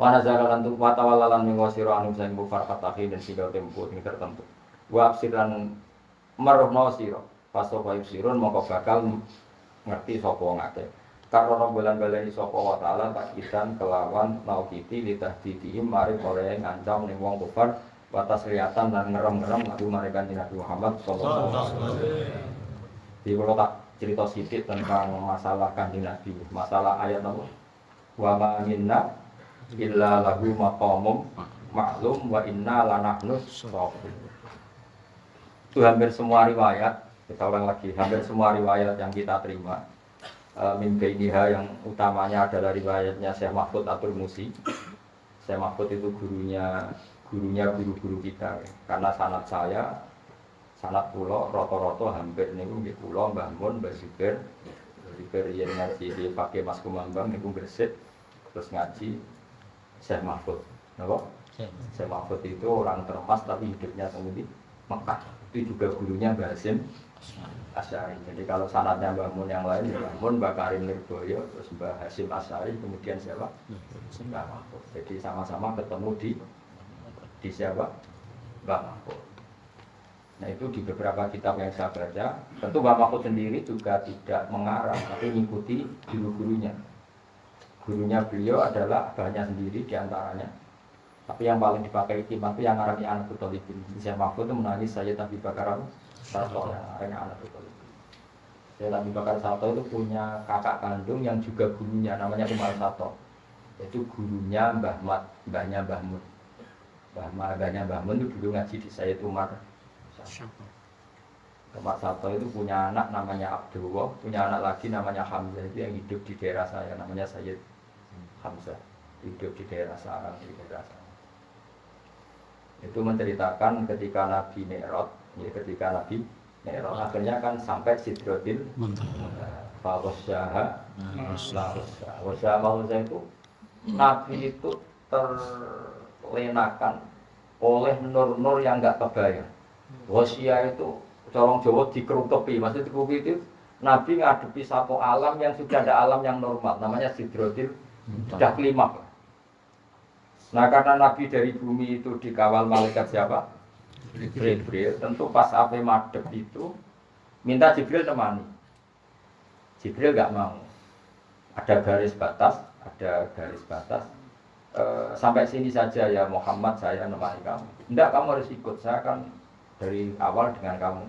Wana zakalan tu watawalan mingwasiro anu sayang bufar katahi dan siga tempo ini tertentu. Wa absiran merohno siro. Paso kayu sirun mongko bakal ngerti sopo ngake. Karena bulan-bulan ini sopo wa ta'ala takidan kelawan naukiti litah didihim mari oleh ngancam ning wong kufar batas liatan dan ngerem-ngerem lalu mereka Nabi Muhammad sallallahu alaihi wasallam. Di kalau tak cerita sedikit tentang masalah kanjeng Nabi, masalah ayat apa? Wa ma minna illa lahu maqamum maklum wa inna lanahnu shafin. Itu hampir semua riwayat, kita ulang lagi, hampir semua riwayat yang kita terima. Min bainiha yang utamanya adalah riwayatnya Syekh Mahfud Atul Musi. Syekh Mahfud itu gurunya guru-guru kita. Karena sanad saya, sanad kula rata-rata hampir niku nggih kula Mbah Mun, Mbah Zubair. Zubair yen ngaji di Pakai Mas Kumambang niku Gresik, terus ngaji Syekh Mahfud. Napa? Syekh Mahfud itu orang Termas tapi hidupnya di Mekah. Itu juga gurunya Mbah Hasyim Asy'ari. Jadi kalau sanadnya Mbah Mun yang lain, Mbah Mun, Mbah Karim Nirboyo, terus Mbah Hasyim Asy'ari, kemudian siapa? Mbah Mahfud. Jadi sama-sama ketemu di siapa? Mbah Mahfud. Nah itu di beberapa kitab yang saya baca, tentu Mbah Mahfud sendiri juga tidak mengarang, tapi mengikuti guru-gurunya. Gurunya beliau adalah abahnya sendiri diantaranya. Tapi yang paling dipakai timah itu yang ngarani anak Talibin. Syekh Mahfud itu menangis saya Abi Bakar Sarto yang ngarani anak Talibin. Saya Abi Bakar Sarto itu punya kakak kandung yang juga gurunya, namanya Umar Sarto. Itu gurunya mbahnya Mbah Mun. Mbahnya Mbah Mun itu dulu ngaji di Sayyid Umar. Umar Sarto itu punya anak namanya Abdullah, punya anak lagi namanya Hamzah, itu yang hidup di daerah saya, namanya Sayyid Hamzah, hidup di daerah Sarang, di daerah saya. Itu menceritakan ketika Nabi Mi'raj, akhirnya kan sampai Sidratil Muntaha. Wasyaha itu Nabi itu terlenakan oleh nur-nur yang enggak kebayang. Wasya itu corong Jawa dikerutupi, maksud dikerutupi itu Nabi ngadepi satu alam yang sudah ada alam yang normal, namanya Sidratil sudah klimaks. Nah karena Nabi dari bumi itu dikawal malaikat siapa? Jibril. Tentu pas ape madhep itu minta Jibril temani. Jibril nggak mau. Ada garis batas. Sampai sini saja ya Muhammad, saya nemani kamu. Enggak, kamu harus ikut. Saya kan dari awal dengan kamu.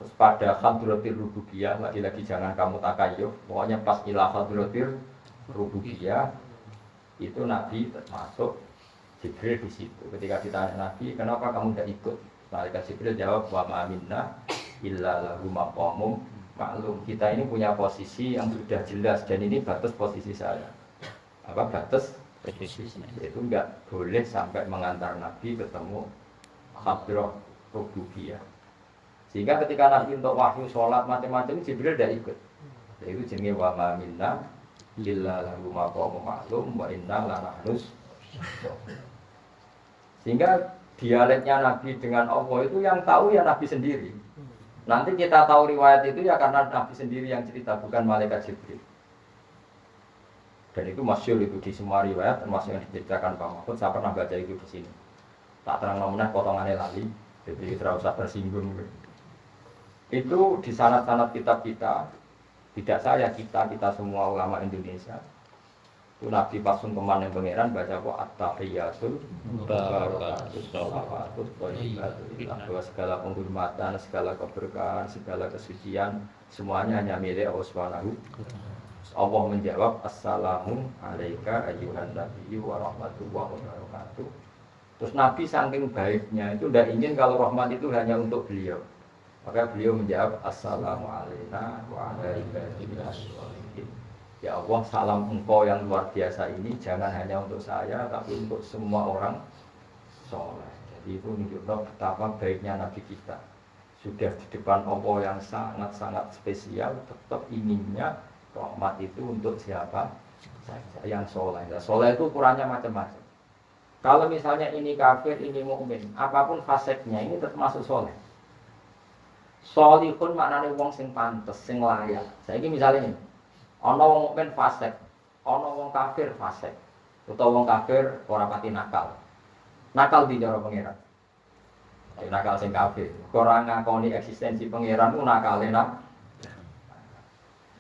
Terus pada hadratil rububiyah, lagi-lagi jangan kamu takayuf. Pokoknya pas ila hadratil rububiyah itu Nabi termasuk Jibril di situ. Ketika ditanya Nabi, kenapa kamu tidak ikut? Malaikat Jibril jawab, wa ma minna illa lahu maqamum maklum. Kita ini punya posisi yang sudah jelas dan ini batas posisi saya. Apa batas posisi? Itu enggak boleh sampai mengantar Nabi ketemu hadrah rububiyah. Sehingga ketika Nabi untuk wahyu, sholat, macam-macam, Jibril tidak ikut. Itu jenenge wa ma minna illa lahu maqamum maklum wa inna lanahnu. Sehingga dialeknya Nabi dengan Allah itu yang tahu ya Nabi sendiri. Nanti kita tahu riwayat itu ya karena Nabi sendiri yang cerita, bukan malaikat Jibril. Dan itu masyhur itu di semua riwayat, termasuk yang diceritakan Pak Mahfud. Saya pernah baca itu di sini. Tak terang nomenah potongannya lali, jadi tidak usah tersinggung. Itu di sanad-sanad kitab kita. Tidak saya, kita semua ulama Indonesia. Itu Nabi pasun kemana pangeran baca kok at-tahiyatul barakatus shalawatus thayyibatul bahwa segala penghormatan, segala keberkahan, segala kesucian semuanya hanya milik Allah Subhanahu. Allah menjawab assalamu alayka ayyuhan nabiyyu wa rahmatullahi wa barakatuh. Terus Nabi saking baiknya itu tidak ingin kalau rahmat itu hanya untuk beliau. Maka beliau menjawab assalamu alayna wa ala ibadillah sholihin. Ya Allah, salam engkau yang luar biasa ini jangan hanya untuk saya tapi untuk semua orang soleh. Jadi itu menunjukkan betapa baiknya Nabi kita. Sudah di depan Allah yang sangat-sangat spesial, tetap inginnya rahmat itu untuk siapa saja yang soleh. Soleh itu ukurannya macam-macam. Kalau misalnya ini kafir, ini mukmin, apapun faseknya ini tetap masuk soleh. Solihun maknanya wong sing pantes, sing layak. Saiki misalnya ini, ana wong mukmin fasik, ana wong kafir fasik. Utawa wong kafir ora pati nakal. Nakal di cara pangeran. Nakal sing kafir. Ora ngakoni eksistensi pangeran ku nakale nak.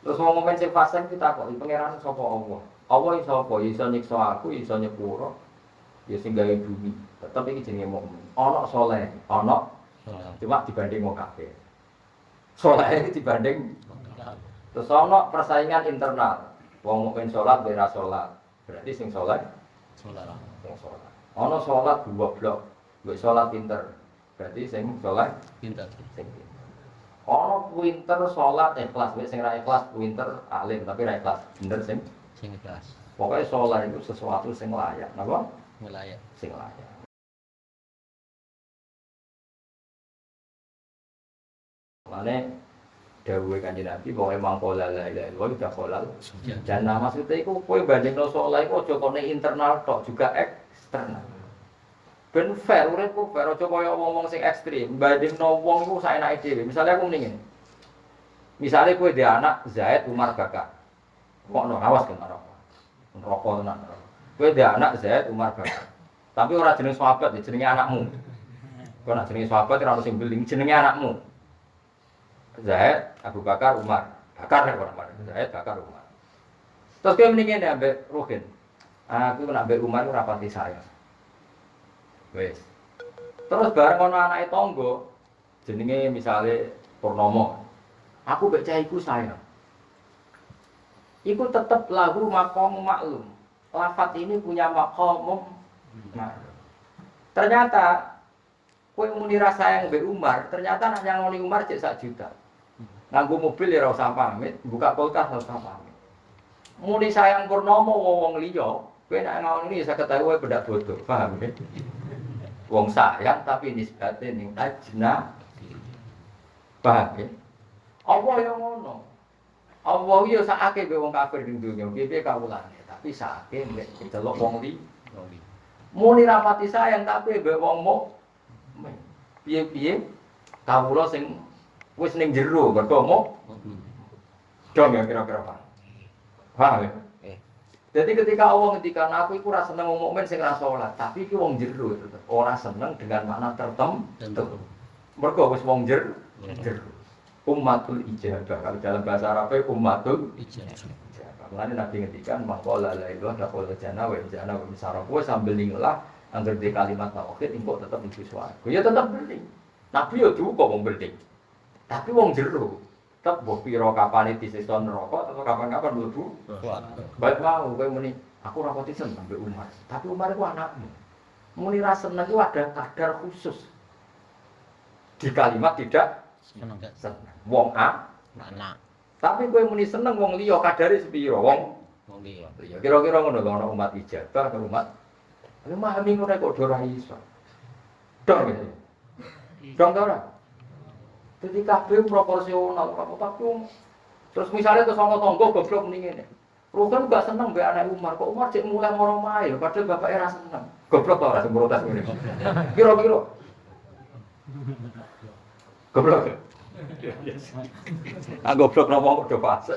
Terus wong momen sing fasik kita kok pangeran sapa Allah. Allah iso apa? Iso nyiksa aku, iso nyepuro. Ya sing gawe bumi. Tetep iki jenenge mukmin. Ana saleh, ana cuma dibanding wong kafir. Saleh dibanding terus ana persaingan internal. Wong mukmin salat ora salat. Berarti sing saleh salat. Sing salat. Ana salat goblok, mbok salat pinter. Berarti sing saleh pinter. Sing pinter. Ana pinter salat ikhlas, wis sing ra ikhlas pinter alim tapi ra ikhlas. Bener sing ikhlas. Pokoknya saleh itu sesuatu sing layak, napa? Layak. Sing layak. Mane dawuhe Kanjeng Nabi pokoke mangko la ilaha illallah udah kolal. Dan maksudnya iku kowe bandingno saleh iku aja kene internal tok juga eksternal. Ben fair uripku fair aja kaya wong-wong sing ekstrem. Bandingno wong iku saenake dhewe. Misale aku muni ngene. Misale kowe dhe anak Zaid Umar Bakar. Kokno awas kan ora. Rokok tenan. Kowe dhe anak Zaid Umar Bakar. Tapi ora jeneng sahabat, jenenge anakmu. Kowe nek jenenge sahabat ora ono sing beling jenenge anakmu. Zaid, Abu Bakar, Umar. Bakar nek ora Zaid, Bakar, Umar. Terus kowe mendingin ya ambek Ruhin. Aku nek ambek Umar ora pati sayang. Wes. Terus bareng ana anake tangga jenenge misale Purnomo. Aku mbek cah iku sayang. Iku tetep lahu maqam maklum. Lafat ini punya maqam maklum. Ternyata kowe muni rasa yang mbek Umar, ternyata nak nyangoni Umar cek 1 juta. Nganggo mobil ya ora usah pamit, buka kulkas ora usah pamit. Muni sayang Purnomo wong liya, kowe nek ngawoni ya 50.000 wae bedak bodoh, paham ya? Wong sayang tapi nisbate ning ajna. Paham ya? Allah yang ngono. Allah yo sakake mbek wong kafir ning donya, piye kawulane, tapi sakake mbek delok wong li. Muni rapati sayang tapi mbek wong mukmin. Piye-piye kawula sing wis ning jero mergo dong ya kira-kira Pak. Paham ya? Jadi ketika Allah ngendikan aku iku ora seneng wong mukmin sing ora salat, tapi iki wong jero tetep ora seneng dengan makna tertentu. Mergo wis wong jero. Ummatul ijabah. Kalau dalam bahasa Arab ummatul ijabah. Mulane Nabi ngendikan maqala la ilaha illallah jana wa jana wa misara. Kowe sambil ningelah angger di kalimat tauhid engko tetep mlebu swarga. Ya tetep beling. Nabi yo duka wong beling. Tapi wong jero tetep mbok pira kapane disiksa neraka atau kapan-kapan mlebu swarga. Baik mau kowe muni aku ora pati seneng mbek Umar. Tapi Umar iku anakmu. Muni ra seneng iku ada kadar khusus. Di kalimat tidak seneng. Wong anak. Tapi kowe muni seneng wong liya kadare sepira wong liya. Kira-kira ngono lho ana umat ijabah karo umat. Lha memahami ngono kok ora iso. Dong gitu. Dong ora. Dadi kabeh proporsional tapi terus misalnya terus ana tangga goblok muni ngene. Rugen gak seneng mbek anak Umar, kok Umar cek mulai moro mae padahal bapake ra seneng. Goblok ta ora sing protes ngene. Kira-kira. Goblok. Goblok nopo udah fase.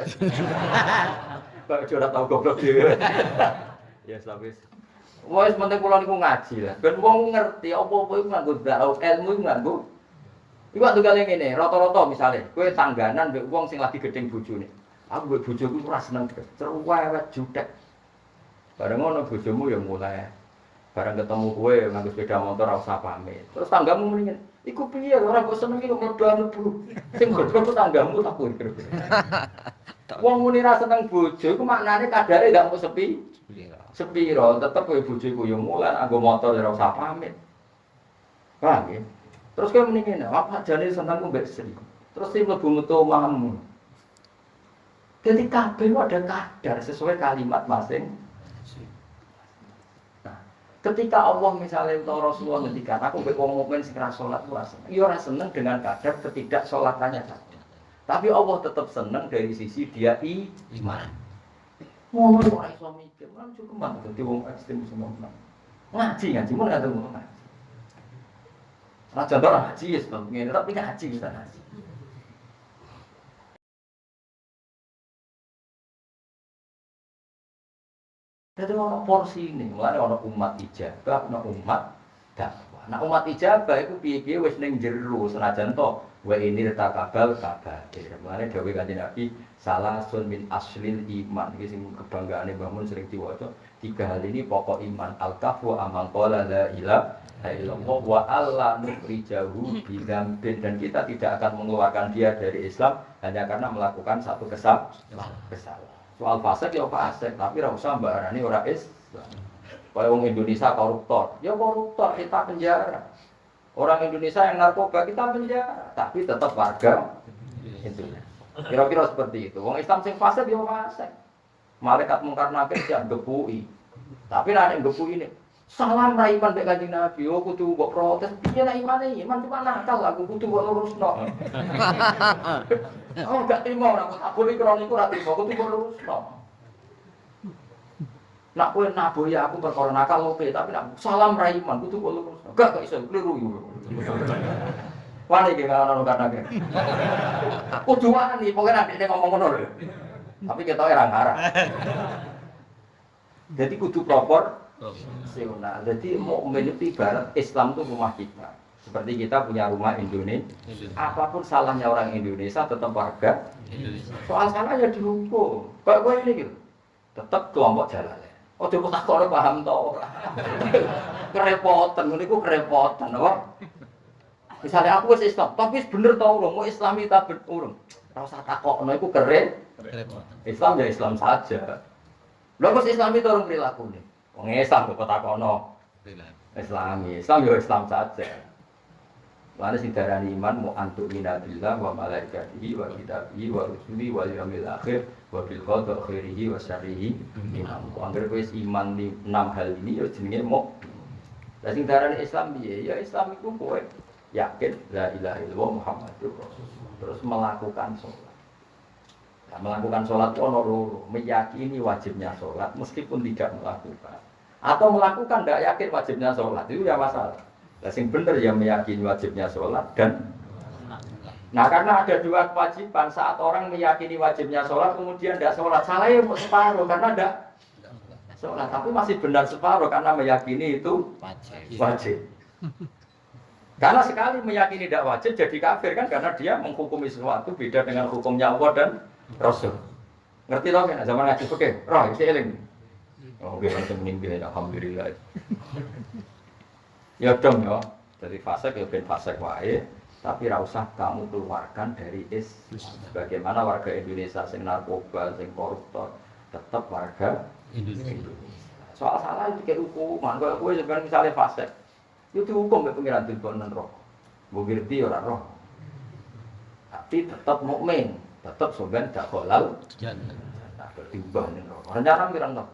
Kok ora tau goblok dhewe. Ya wis. Wis penting kula niku ngaji lah. Ben wong ngerti apa-apa iku nganggo ilmu iku nganggo. Iku tunggal ngene, rata-rata misale kowe tangganan mbek wong sing lagi gedeng bojone. Aku mbek bojoku ora seneng cerewet jutek. Bareng ngono bojomu ya mulai bareng ketemu kowe nganggo sepeda motor ora usah pamit. Terus tanggamu muni ngene, iku piye ora kok seneng iki mlebu-mlebu. Sing goblok tanggamu tak kowe. Wong muni ra seneng bojo iku maknane kadare gak mau sepi. Sepiro tetep kowe bojoku yo mulan anggo motor ora usah pamit. Paham ya? Terus kowe muni ngene, apa jane senengku mbek Sri. Terus sing mlebu metu omahmu. Jadi kabeh ada kadar sesuai kalimat masing. Nah, ketika Allah misalnya atau Rasulullah ngendikan aku mbek wong mukmin sing ra salat ora seneng. Ya ora seneng dengan kadar ketidaksalatannya saja. Tapi Allah tetap seneng dari sisi dia iman. Ngono kok iso mikir, kan cukup banget dadi wong ekstrem semua. Ngaji mun gak temu ngaji. Lah contoh ngaji ya sebab ngene tapi ngaji bisa ngaji. Dadi ana porsine, mulane ana umat ijabah, ana umat dakwah. Nah umat ijabah iku piye-piye wis ning jero senajan to wa ini takabal kabair. Mulane dawuh Kanjeng Nabi salasun min aslil iman. Iki sing kebanggaane Mbah Mun sering diwaca. 3 hal ini pokok iman al-kafu amang qala la ilaha illallah wa alla nukhrijahu bidzambin, dan kita tidak akan mengeluarkan dia dari Islam hanya karena melakukan satu kesalahan. Soal fasik ya fasik, tapi ora usah mbarani ora Islam. Kaya wong Indonesia koruptor, ya koruptor kita penjara. Orang Indonesia yang narkoba kita penjara, tapi tetap warga Indonesia. Kira-kira seperti itu. Wong Islam sing fasik ya fasik. Malaikat mungkar nakir siap gebui. Tapi nek gebui ini salam ra iman mek Kanjeng Nabi, oh kudu mbok protes. Piye nek imane? Iman cuma nakal aku kudu mbok lurusno. Oh gak terima ora kok boleh kroniku ora terima kudu mbok lurusno. Nak kowe naboh ya aku perkara nakal oke, tapi nak salam ra iman kudu mbok lurusno. Gak iso kliru. Wani iki ngono kan. Kudu wani, pokoke nek nek ngomong ngono lho. Tapi kita orang ngarah. Jadi kudu proporsional. Jadi mukmin itu ibarat Islam itu rumah kita. Seperti kita punya rumah Indonesia. Apapun salahnya orang Indonesia tetap warga Indonesia. Soal salahnya dihukum. Kayak gue ini gitu. Tetap kelompok jalan. Oh coba tak orang paham tau. Kerepotan, ini gue kerepotan, apa? Misalnya aku Islam, tapi bener tau orang mau Islami tak berurung. Rasa takok, no itu keren. Islam ya Islam saja. Lha kok Islam itu orang perilaku nih. Wong Islam kok takono. Islami, Islam ya Islam saja. Lalu sing darani iman mu antuk minabillah wa malaikatihi wa kitabihi wa rusuli wal yaumil akhir wa bil qadar khairihi wa syarrihi. Angger kowe iman di 6 hal ini ya jenenge mu. Lah sing darani Islam piye? Ya Islam iku kowe yakin la ilaha illallah Muhammadur Rasulullah. Terus melakukan sholat. Nah, melakukan sholat itu ono meyakini wajibnya sholat meskipun tidak melakukan. Atau melakukan tidak yakin wajibnya sholat itu ya masalah. Nah, yang benar ya meyakini wajibnya sholat dan. Nah karena ada 2 kewajiban saat orang meyakini wajibnya sholat kemudian tidak sholat salah ya separuh karena tidak sholat tapi masih benar separuh karena meyakini itu wajib. Karena sekali meyakini tidak wajib jadi kafir kan karena dia menghukumi sesuatu beda dengan hukumnya Allah dan Rasul. Ngerti toh kan zaman ngaji oke, roh isi eling. Oh oke langsung meninggal alhamdulillah. Ya dong ya. Jadi fasik ya ben fasik wae, tapi ra usah kamu keluarkan dari Islam. Bagaimana warga Indonesia sing narkoba, sing koruptor tetap warga Indonesia. Soal salah itu kayak hukuman. Kalau kowe sebenarnya misalnya fasik itu dihukum oleh pengiran tilbonan roh. Mbok ngerti ora roh. Tapi tetap mukmin, tetap sampean gak halal. Nah, bertimbang ning roh. Rencana pirang to?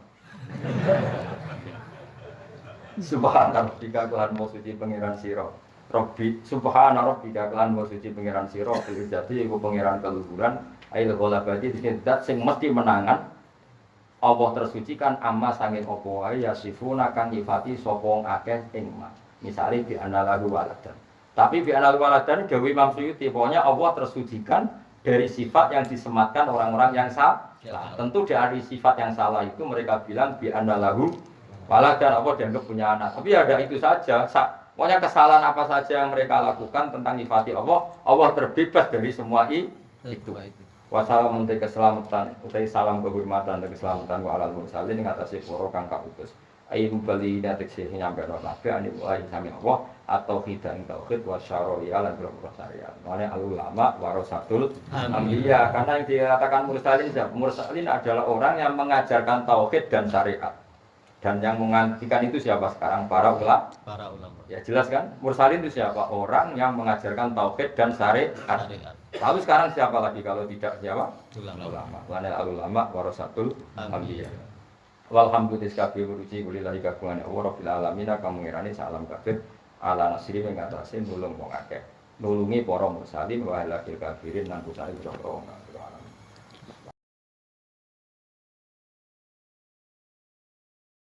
Subhanallah jika kelan mau suci pengiran sira. Robbi subhanallah jika kelan mau suci pengiran sira, jadi iku pengiran keluhuran, ail ghalabati zat sing mesti menangan. Allah tersucikan amma sanging apa wae yasifuna kang nyifati sapa wong akeh ing ma. Misalnya bi anallahu waladan. Tapi bi anallahu waladan Dewi Imam Suyuti pokoknya Allah tersucikan dari sifat yang disematkan orang-orang yang salah. Tentu dari sifat yang salah itu mereka bilang bi anallahu waladan Allah dianggap punya anak. Tapi ada itu saja. Pokoknya kesalahan apa saja yang mereka lakukan tentang nyifati Allah, Allah terbebas dari semua itu. Wassalamu alaikum keselamatan, utai salam kehormatan dan keselamatan wa alal mursalin ngatasi para kang kautus. Ayu bali datik sih nyampe ro nabi ani mulai sami Allah atau hidang tauhid wa syar'i lan berapa syariat. Mane ulama warasatul anbiya karena yang dikatakan mursalin adalah orang yang mengajarkan tauhid dan syariat. Dan yang menggantikan itu siapa sekarang? Para ulama. Ya jelas kan? Mursalin itu siapa? Orang yang mengajarkan tauhid dan syariat. Lalu sekarang siapa lagi kalau tidak siapa? Ulama. Mane ulama warasatul anbiya. Walhamdulillah kabeh wuruji kulillahi kagungan Allah rabbil alamin kang ngirani salam kabeh ala nasri ing atase nulung wong akeh nulungi para mursalin wa ala kafirin lan kusane wong akeh